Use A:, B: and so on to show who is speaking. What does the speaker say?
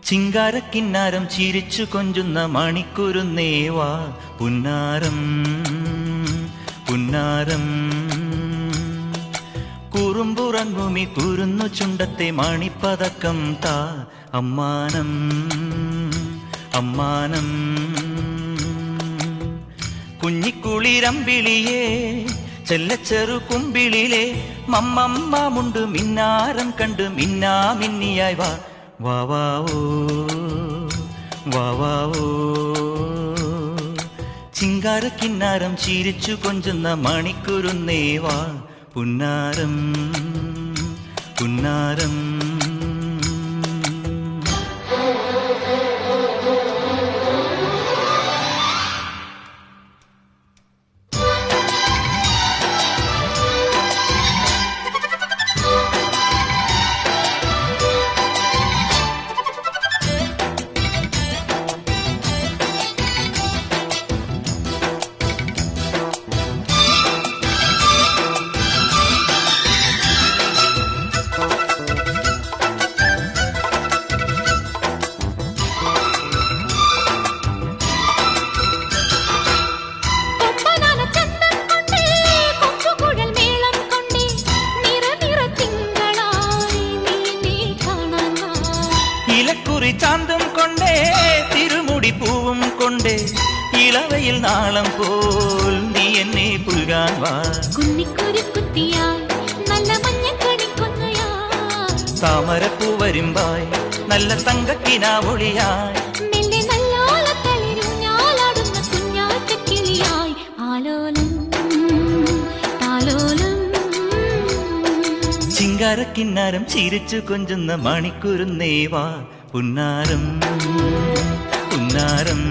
A: ചിങ്കാരക്കിന്നാരം ചിരിച്ചു കൊഞ്ചുന്ന മണിക്കുരുന്നേവാ പുന്നാരം പുന്നാരം കുറുമ്പുറങ്ങുമി കുരുന്നു ചുണ്ടത്തെ മണിപ്പതക്കം താ അമ്മാനം അമ്മാനം കുഞ്ഞിക്കുളിരമ്പിളിയേ ചെല്ലച്ചെറു കുമ്പിളിലെ മമ്മമ്മുണ്ട് മിന്നാരം കണ്ട് മിന്നാ മിന്നിയായി വാ വാവാവോ വാവാവോ ചിങ്കാരക്കിന്നാരം ചിരിച്ചു കൊഞ്ചുന്ന മണിക്കുരുന്നേവാ പുന്നാരം പുന്നാരം ഇലക്കുറി ചാന്തും കൊണ്ടേ തിരുമുടി പൂവും കൊണ്ടേ ഇളവയിൽ നാളം പോൽ നീ എന്നെ പുൽകാൻ വാ
B: കുന്നിക്കുരി കുത്തിയായി നല്ല മഞ്ഞക്കണിക്കൊന്നയാ
A: താമരപ്പൂ വരുമ്പായി നല്ല തങ്കക്കിനാവൊളിയായി
B: മെല്ലെ നല്ലോല തളിരുഞ്ഞാലാടുന്ന കുഞ്ഞാറ്റക്കിളിയായി ആലോലം താലോലം
A: ചിങ്കാരക്കിന്നാരം ചിരിച്ചു കൊഞ്ചുന്ന മണിക്കുരുന്നേവാ പുന്നാരം പുന്നാരം